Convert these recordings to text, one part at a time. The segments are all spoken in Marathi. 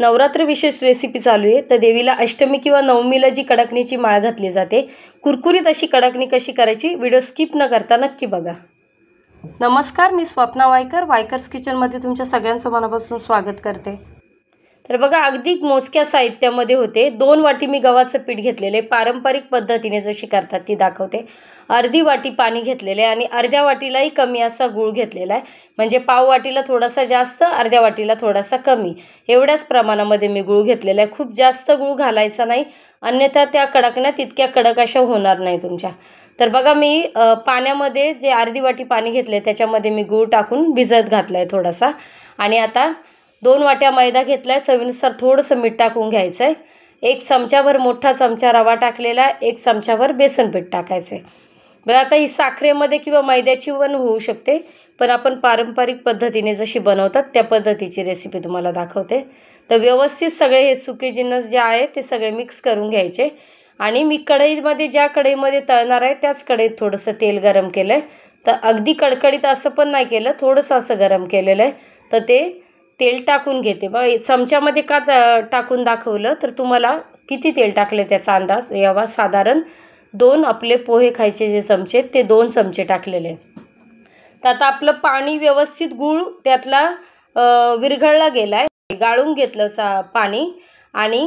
नवरात्र विशेष रेसिपी चालू आहे। तर देवीला अष्टमी किंवा नवमीला जी कडकणीची माळ घातली जाते, कुरकुरीत अशी कडकणी कशी करायची व्हिडिओ स्किप न करता नक्की बघा। नमस्कार, मी स्वप्ना वायकर, वायकर्स किचनमध्ये तुमच्या सगळ्यांचं मनापासून स्वागत करते। तर बघा, अगदी मोजक्या साहित्यामध्ये होते 2 वाटी मी गव्हाचं पीठ घेतलेले, पारंपरिक पद्धतीने जशी करतात ती दाखवते। अर्धी वाटी पाणी घेतलेले आणि अर्ध्या वाटीलाही कमी असा गूळ घेतलेला आहे, म्हणजे पाव वाटीला थोडासा जास्त, अर्ध्या वाटीला थोडासा कमी, एवढ्याच प्रमाणामध्ये मी गूळ घेतलेला आहे। खूप जास्त गूळ घालायचा नाही, अन्यथा त्या कडकण्या तितक्या कडक अशा होणार नाही तुमच्या। तर बघा, मी पाण्यामध्ये जे अर्धी वाटी पाणी घेतले त्याच्यामध्ये मी गूळ टाकून भिजत घातलाय थोडासा। आणि आता 2 वाट्या मैदा घेतलाय, चवीनुसार थोडंसं मीठ टाकून घ्यायचं आहे। 1 चमचाभर मोठा चमचा रवा टाकलेला, 1 चमचाभर बेसन पीठ टाकायचं आहे। बरं, आता ही साखरेमध्ये किंवा मैद्याची पण होऊ शकते, पण आपण पारंपरिक पद्धतीने जशी बनवतात त्या पद्धतीची रेसिपी तुम्हाला दाखवते। तर व्यवस्थित सगळे हे सुके जिन्नस जे आहे ते सगळे मिक्स करून घ्यायचे। आणि मी कढईमध्ये, ज्या कढईमध्ये तळणार आहे त्याच कढईत थोडंसं तेल गरम केलं आहे। तर अगदी कडकडीत असं पण नाही केलं, थोडंसं असं गरम केलेलं आहे। तर ते तेल टाकून घेते बघा। चमच्यामध्ये का टाकून दाखवलं तर तुम्हाला किती तेल टाकले त्याचा अंदाज यावा। साधारण 2 आपले पोहे खायचे जे चमचे ते 2 चमचे टाकलेले। तर आता आपलं पाणी व्यवस्थित, गूळ त्यातला विरघळला गेला आहे, गाळून घेतलं पाणी आणि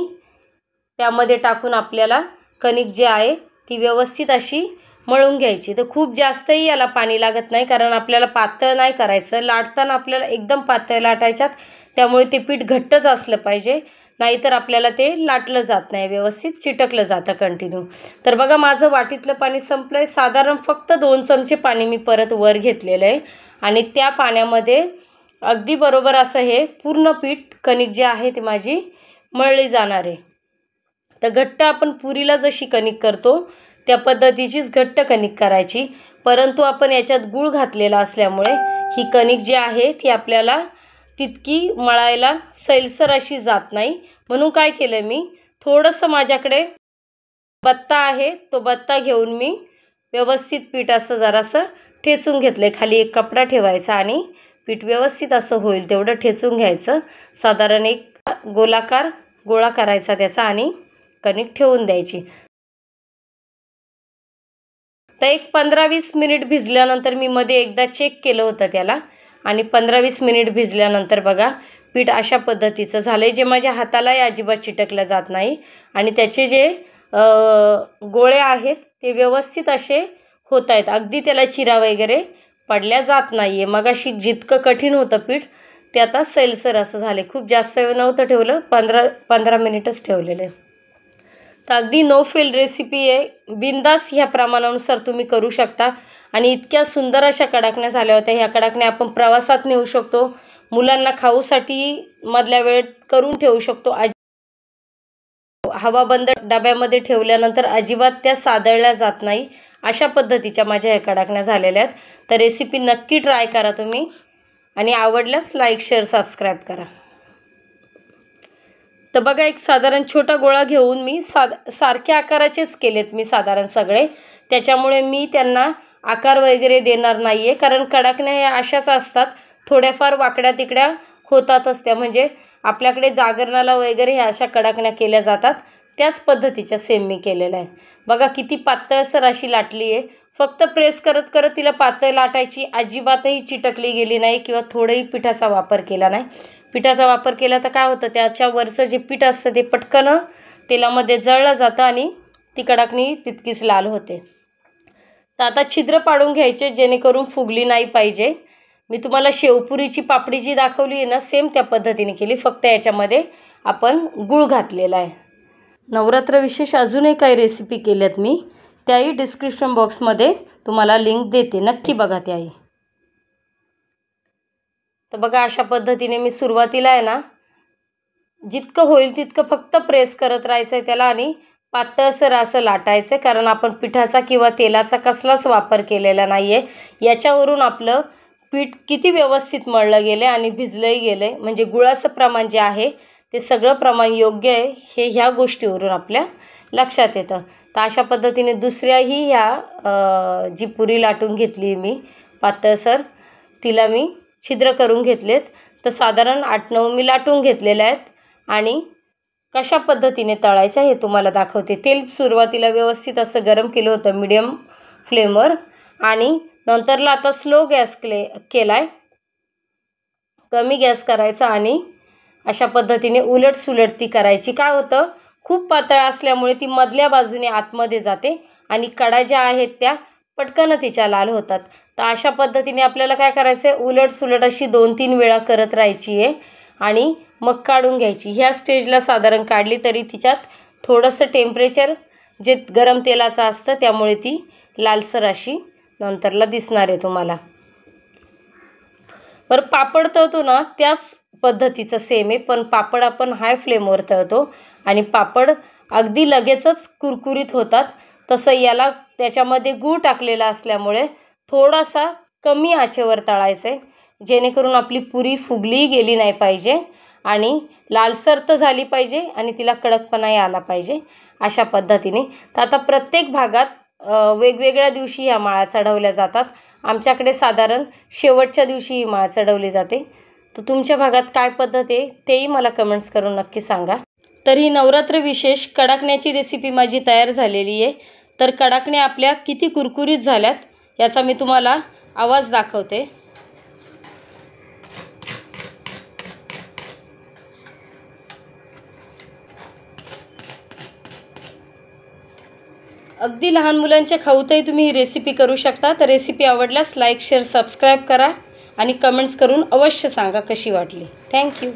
त्यामध्ये टाकून आपल्याला कणिक जी आहे ती व्यवस्थित अशी मळून घ्यायची। तर खूप जास्तही याला पाणी लागत नाही, कारण आपल्याला पातळ नाही करायचं। लाटताना आपल्याला एकदम पातळ लाटायच्यात, त्यामुळे ते पीठ घट्टच असलं पाहिजे, नाहीतर आपल्याला ते लाटलं जात नाही, व्यवस्थित चिटकलं जातं कंटिन्यू। तर बघा, माझं वाटीतलं पाणी संपलं आहे। साधारण फक्त 2 चमचे पाणी मी परत वर घेतलेलं आहे आणि त्या पाण्यामध्ये अगदी बरोबर असं हे पूर्ण पीठ कणिक जे आहे ती माझी मळली जाणार आहे। तर घट्ट आपण पुरीला जशी कणिक करतो त्या पद्धतीचीच घट्ट कणिक करायची, परंतु आपण याच्यात गूळ घातलेला असल्यामुळे ही कणिक जी आहे ती आपल्याला तितकी मळायला सैलसर अशी जात नाही। म्हणून काय केलं, मी थोडंसं माझ्याकडे बत्ता आहे तो बत्ता घेऊन मी व्यवस्थित पीठ असं जरासं ठेचून घेतलं आहे। खाली एक कपडा ठेवायचा आणि पीठ व्यवस्थित असं होईल तेवढं ठेचून घ्यायचं। साधारण एक गोलाकार गोळा करायचा त्याचा आणि कणिक ठेवून द्यायची। तर एक 15-20 मिनिट भिजल्यानंतर मी मध्ये एकदा चेक केलं होतं त्याला, आणि 15-20 मिनिट भिजल्यानंतर बघा पीठ अशा पद्धतीचं झालं आहे, जे माझ्या हातालाही अजिबात चिटकलं जात नाही आणि त्याचे जे गोळे आहेत ते व्यवस्थित असे होत आहेत, अगदी त्याला चिरा वगैरे पडल्या जात नाही आहे। मग अशी जितकं कठीण होतं पीठ ते आता सैलसर असं झाले। खूप जास्त वेळ नव्हतं ठेवलं, 15 मिनिटच ठेवलेले। तर अगदी नो फेल रेसिपी आहे, बिंदास ह्या प्रमाणानुसार तुम्ही करू शकता। आणि इतक्या सुंदर अशा कडकण्या झाल्या होत्या। ह्या कडकण्या आपण प्रवासात नेऊ शकतो, मुलांना खाऊसाठी मधल्या वेळेत करून ठेवू शकतो। हवाबंद डब्यामध्ये ठेवल्यानंतर अजिबात त्या सादळल्या जात नाही, अशा पद्धतीच्या माझ्या ह्या कडकण्या झालेल्या आहेत। तर रेसिपी नक्की ट्राय करा तुम्ही, आणि आवडल्यास लाईक, शेअर, सबस्क्राईब करा। तर बघा, एक साधारण छोटा गोळा घेऊन मी सारख्या आकाराचेच केलेत मी साधारण सगळे, त्याच्यामुळे मी त्यांना आकार वगैरे देणार नाही आहे, कारण कडकण्या ह्या अशाच असतात, थोड्याफार वाकड्या तिकड्या होतातच त्या, म्हणजे आपल्याकडे जागरणाला वगैरे ह्या अशा कडकण्या केल्या जातात त्याच पद्धतीच्या सेम मी केलेल्या आहे। बघा किती पातळसर अशी लाटली आहे, फक्त प्रेस करत करत तिला पातळ लाटायची, अजिबातही चिटकली गेली नाही किंवा थोडंही पिठाचा वापर केला नाही। पिठाचा वापर केला तर काय होतं, त्याच्यावरचं जे पीठ असतं ते पटकन तेलामध्ये जळलं जातं आणि ती कडकणी तितकीच लाल होते। तर आता छिद्र पाडून घ्यायचे, जेणेकरून फुगली नाही पाहिजे। मी तुम्हाला शेवपुरीची पापडी जी दाखवली आहे ना, सेम त्या पद्धतीने केली, फक्त याच्यामध्ये आपण गूळ घातलेला आहे। नवरात्र विशेष अजूनही काही रेसिपी केल्यात मी, त्याही डिस्क्रिप्शन बॉक्समध्ये तुम्हाला लिंक देते, नक्की बघा त्याही। तर बघा, अशा पद्धतीने मी सुरुवातीला आहे ना, जितकं होईल तितकं फक्त प्रेस करत राहायचं आहे त्याला आणि पातळसर असं लाटायचं, कारण आपण पिठाचा किंवा तेलाचा कसलाच वापर केलेला नाही आहे। याच्यावरून आपलं पीठ किती व्यवस्थित मळलं गेलं आणि भिजलंही गेलं आहे, म्हणजे गुळाचं प्रमाण जे आहे ते सगळं प्रमाण योग्य आहे हे ह्या गोष्टीवरून आपल्या लक्षात येतं। तर अशा पद्धतीने दुसऱ्याही ह्या जी पुरी लाटून घेतली मी पातळसर, तिला मी छिद्र करून घेतलेत। तर साधारण 8-9 मी लाटून घेतलेल्या आहेत आणि कशा पद्धतीने तळायचं हे तुम्हाला दाखवते। तेल सुरुवातीला व्यवस्थित असं गरम केलं होतं मीडियम फ्लेमवर आणि नंतरला आता स्लो गॅस केलाय, कमी गॅस करायचा आणि अशा पद्धतीने उलट सुलट ती करायची। काय होतं, खूप पातळ असल्यामुळे ती मधल्या बाजूने आतमध्ये जाते आणि कडा ज्या आहेत त्या पटकन तिच्या लाल होतात। तर अशा पद्धतीने आपल्याला काय करायचं आहे, उलट सुलट अशी 2-3 वेळा करत राहायची आहे आणि मग काढून घ्यायची। ह्या स्टेजला साधारण काढली तरी तिच्यात थोडंसं टेम्परेचर जे गरम तेलाचं असतं त्यामुळे ती लालसर अशी नंतरला दिसणार आहे तुम्हाला। पर पापड तळतो ना त्याच पद्धतीचं सेम आहे, पण पापड आपण हाय फ्लेमवर तळतो आणि पापड अगदी लगेचच कुरकुरीत होतात। तसं याला त्याच्यामध्ये गूळ टाकलेला असल्यामुळे थोडासा कमी आचेवर तळायचं आहे, जेणेकरून आपली पुरी फुगली गेली नाही पाहिजे आणि लालसर तर झाली पाहिजे आणि तिला कडकपणाही आला पाहिजे अशा पद्धतीने। तर आता प्रत्येक भागात वेगवेगळ्या दिवशी ह्या माळा चढवल्या जातात। आमच्याकडे साधारण शेवटच्या दिवशी ही माळ चढवली जाते। तर तुमच्या भागात काय पद्धत आहे तेही मला कमेंट्स करून नक्की सांगा। तर ही नवरात्र विशेष कडाकण्याची रेसिपी माझी तयार झालेली आहे। तर कडाकण्या आपल्या किती कुरकुरीत झाल्यात याचा मी तुम्हाला आवाज दाखवते। अगदी लहान मुलांच्या खाऊतही तुम्ही ही रेसिपी करू शकता। तर रेसिपी आवडल्यास लाईक शेअर सबस्क्राईब करा आणि कमेंट्स करून अवश्य सांगा कशी वाटली। थँक्यू।